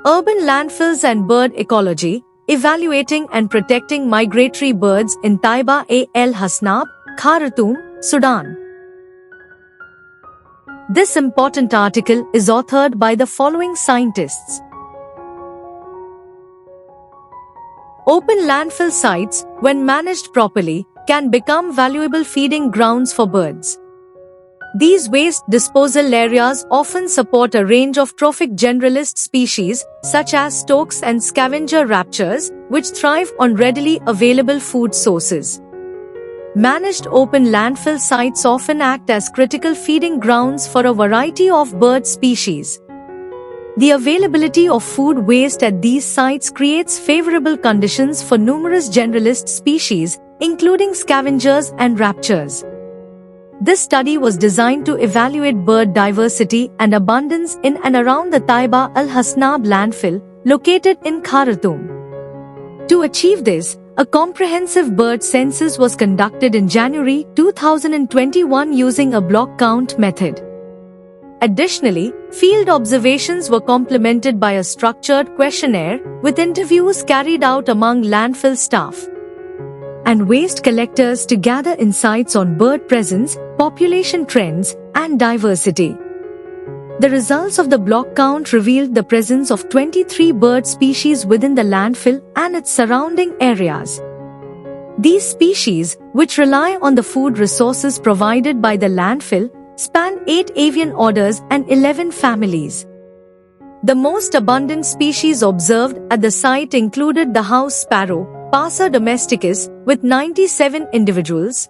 Urban landfills and bird ecology, evaluating and protecting migratory birds in Taiba al Hasnab, Khartoum, Sudan. This important article is authored by the following scientists. Open landfill sites, when managed properly, can become valuable feeding grounds for birds. These waste disposal areas often support a range of trophic generalist species, such as storks and scavenger raptors, which thrive on readily available food sources. Managed open landfill sites often act as critical feeding grounds for a variety of bird species. The availability of food waste at these sites creates favorable conditions for numerous generalist species, including scavengers and raptors. This study was designed to evaluate bird diversity and abundance in and around the Taiba al Hasnab landfill, located in Khartoum. To achieve this, a comprehensive bird census was conducted in January 2021 using a block count method. Additionally, field observations were complemented by a structured questionnaire, with interviews carried out among landfill staff and waste collectors to gather insights on bird presence, population trends, and diversity. The results of the block count revealed the presence of 23 bird species within the landfill and its surrounding areas. These species, which rely on the food resources provided by the landfill, span 8 avian orders and 11 families. The most abundant species observed at the site included the house sparrow, Passer domesticus, with 97 individuals,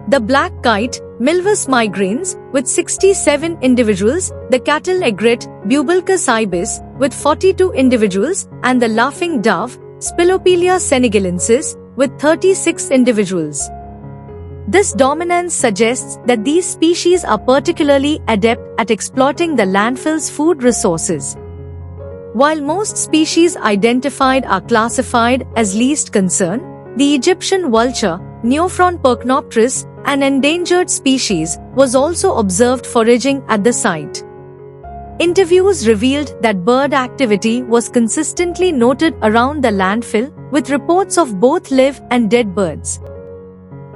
the black kite, Milvus migrans, with 67 individuals, the cattle egret, Bubalcus ibis, with 42 individuals, and the laughing dove, Spilopelia senegalensis, with 36 individuals. This dominance suggests that these species are particularly adept at exploiting the landfill's food resources. While most species identified are classified as least concern, the Egyptian vulture, Neophron percnopterus, an endangered species, was also observed foraging at the site. Interviews revealed that bird activity was consistently noted around the landfill, with reports of both live and dead birds.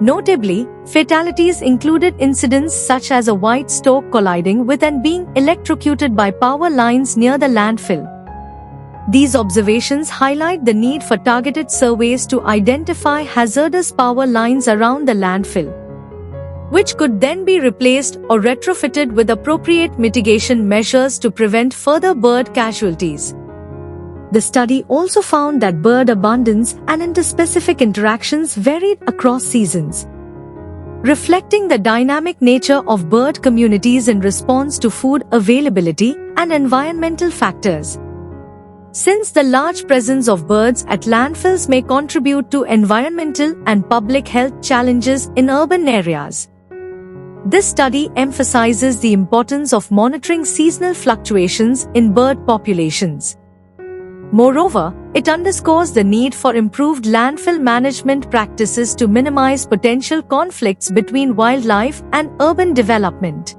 Notably, fatalities included incidents such as a white stork colliding with and being electrocuted by power lines near the landfill. These observations highlight the need for targeted surveys to identify hazardous power lines around the landfill, which could then be replaced or retrofitted with appropriate mitigation measures to prevent further bird casualties. The study also found that bird abundance and interspecific interactions varied across seasons, reflecting the dynamic nature of bird communities in response to food availability and environmental factors. Since the large presence of birds at landfills may contribute to environmental and public health challenges in urban areas, this study emphasizes the importance of monitoring seasonal fluctuations in bird populations. Moreover, it underscores the need for improved landfill management practices to minimize potential conflicts between wildlife and urban development.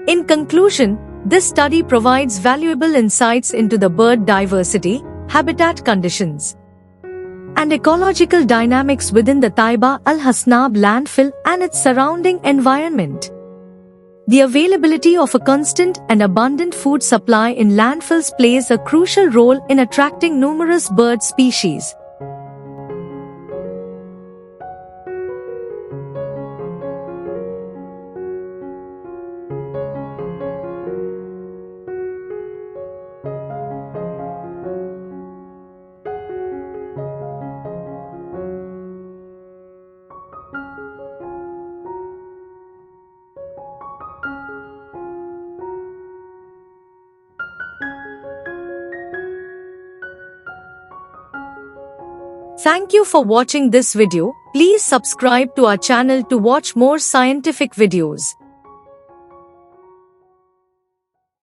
In conclusion, this study provides valuable insights into the bird diversity, habitat conditions, and ecological dynamics within the Taiba al Hasnab landfill and its surrounding environment. The availability of a constant and abundant food supply in landfills plays a crucial role in attracting numerous bird species. Thank you for watching this video. Please subscribe to our channel to watch more scientific videos.